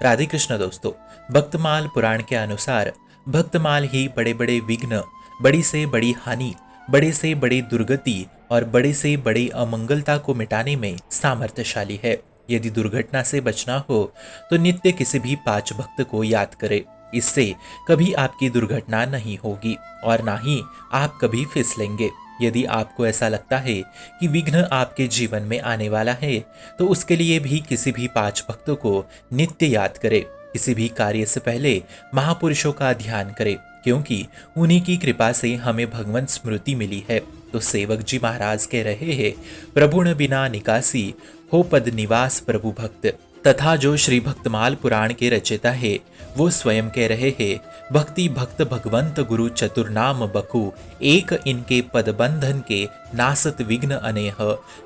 राधे कृष्ण दोस्तों। भक्तमाल पुराण के अनुसार भक्तमाल ही बड़े बड़े विघ्न, बड़ी से बड़ी हानि, बड़े से बड़ी दुर्गति और बड़े से बड़ी अमंगलता को मिटाने में सामर्थ्यशाली है। यदि दुर्घटना से बचना हो तो नित्य किसी भी पांच भक्त को याद करें। इससे कभी आपकी दुर्घटना नहीं होगी और ना ही आप कभी फिसलेंगे। यदि आपको ऐसा लगता है कि विघ्न आपके जीवन में आने वाला है तो उसके लिए भी किसी भी पांच भक्तों को नित्य याद करें। किसी भी कार्य से पहले महापुरुषों का ध्यान करें, क्योंकि उन्हीं की कृपा से हमें भगवंत स्मृति मिली है। तो सेवक जी महाराज कह रहे हैं, प्रभु न बिना निकासी हो पद निवास प्रभु भक्त। तथा जो श्री भक्तमाल पुराण के रचयिता है वो स्वयं कह रहे हैं, भक्ति भक्त भगवंत गुरु चतुर्नाम बकु, एक इनके पद बंधन के नासत विघ्न अनेह।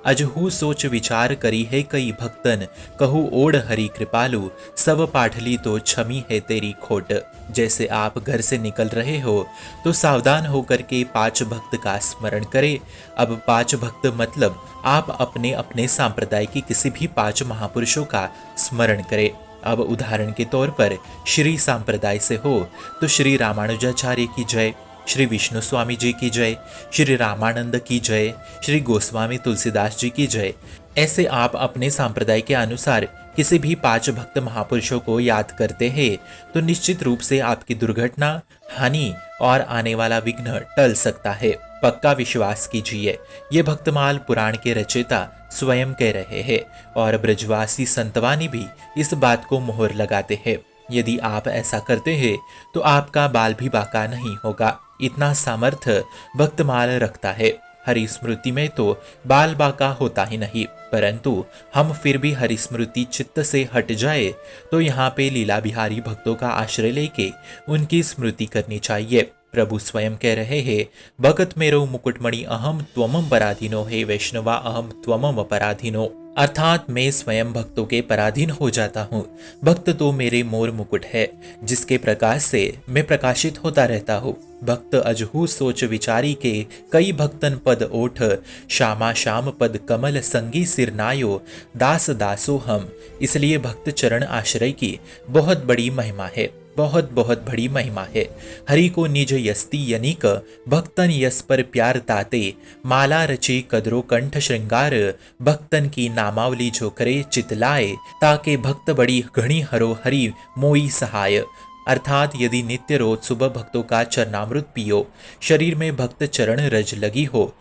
अजहू सोच विचार करी है कई भक्तन, कहू ओढ़ हरि कृपालु, सब पाठली तो क्षमी है तेरी खोट। जैसे आप घर से निकल रहे हो तो सावधान होकर के पांच भक्त का स्मरण करें। अब पांच भक्त मतलब आप अपने अपने सांप्रदाय की किसी भी पांच महापुरुषों का स्मरण करें। अब उदाहरण के तौर पर श्री सांप्रदाय से हो तो श्री रामानुजाचार्य की जय, श्री विष्णु स्वामी जी की जय, श्री रामानंद की जय, श्री गोस्वामी तुलसीदास जी की जय। ऐसे आप अपने सांप्रदाय के अनुसार किसी भी पांच भक्त महापुरुषों को याद करते हैं तो निश्चित रूप से आपकी दुर्घटना, हानि और आने वाला विघ्न टल सकता है। पक्का विश्वास कीजिए, ये भक्तमाल पुराण के रचयिता स्वयं कह रहे हैं और ब्रजवासी संतवानी भी इस बात को मोहर लगाते हैं। यदि आप ऐसा करते हैं तो आपका बाल भी बाका नहीं होगा। इतना सामर्थ्य भक्तमाल रखता है। हरि स्मृति में तो बाल बाका होता ही नहीं, परंतु हम फिर भी हरि स्मृति चित्त से हट जाए तो यहाँ पे लीला बिहारी भक्तों का आश्रय लेके उनकी स्मृति करनी चाहिए। प्रभु स्वयं कह रहे हैं, भगत मेरो मुकुटमणि अहम त्वमम पराधीनो, हे वैष्णवा अहम त्वमम पराधीनो। अर्थात मैं स्वयं भक्तों के पराधीन हो जाता हूँ। भक्त तो मेरे मोर मुकुट है जिसके प्रकाश से मैं प्रकाशित होता रहता हूँ। भक्त अजहू सोच विचारी के कई भक्तन पद ओठ, श्यामा श्याम पद कमल संगी सिरनायो, दास दासो हम। इसलिए भक्त चरण आश्रय की बहुत बड़ी महिमा है, बहुत बहुत बड़ी महिमा है। हरि को निज यस्ति यनिक, भक्तन यस पर प्यार ताते, माला रचे कदरो कंठ श्रृंगार, भक्तन की नामावली जो करे चितलाए, ताके भक्त बड़ी घणी हरो हरि मोई सहाय। अर्थात यदि नित्य रोज सुबह भक्तों का चरणामृत पियो, शरीर में भक्त चरण रज लगी हो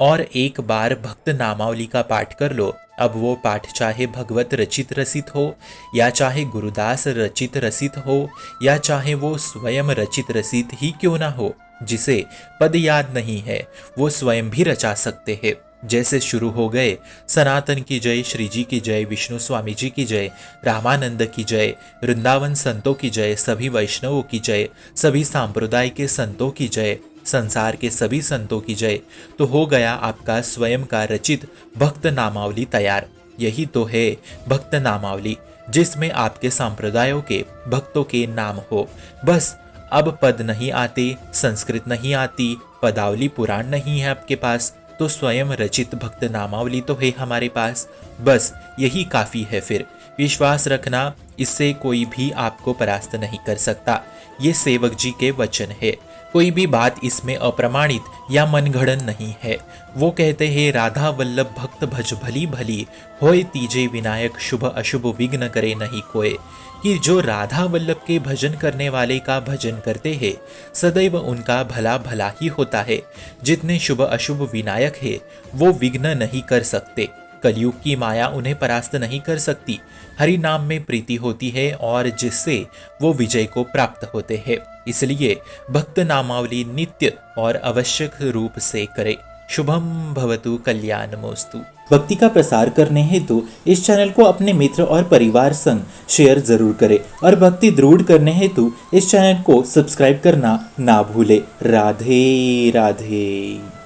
और एक बार भक्त नामावली का पाठ कर लो, अब वो पाठ चाहे भगवत रचित रसित हो या चाहे गुरुदास रचित रसित हो या चाहे वो स्वयं रचित रसित ही क्यों ना हो, जिसे पद याद नहीं है वो स्वयं भी रचा सकते हैं। जैसे शुरू हो गए सनातन की जय, श्री जी की जय, विष्णु स्वामी जी की जय, रामानंद की जय, वृंदावन संतों की जय, सभी वैष्णवों की जय, सभी सांप्रदाय के संतों की जय, संसार के सभी संतों की जय, तो हो गया आपका स्वयं का रचित भक्त नामावली तैयार। यही तो है भक्त नामावली, जिसमें आपके सांप्रदायों के भक्तों के नाम हो। बस अब पद नहीं आते, संस्कृत नहीं आती, पदावली पुराण नहीं है आपके पास, तो स्वयं रचित भक्त नामावली तो है हमारे पास। बस यही काफी है। फिर विश्वास रखना, इससे कोई भी आपको परास्त नहीं कर सकता। ये सेवक जी के वचन है, कोई भी बात इसमें अप्रमाणित या मनगढ़ंत नहीं है। वो कहते हैं, राधा वल्लभ भक्त भज भली भली, होए तीजे विनायक शुभ अशुभ विघ्न करे नहीं कोय। कि जो राधा वल्लभ के भजन करने वाले का भजन करते हैं सदैव उनका भला भला ही होता है। जितने शुभ अशुभ विनायक है वो विघ्न नहीं कर सकते। कलयुग की माया उन्हें परास्त नहीं कर सकती। हरि नाम में प्रीति होती है और जिससे वो विजय को प्राप्त होते हैं। इसलिए भक्त नामावली नित्य और आवश्यक रूप से करे। शुभम भवतु कल्याणमोस्तु। भक्ति का प्रसार करने हेतु इस चैनल को अपने मित्र और परिवार संग शेयर जरूर करें और भक्ति दृढ़ करने हेतु इस चैनल को सब्सक्राइब करना ना भूले। राधे राधे।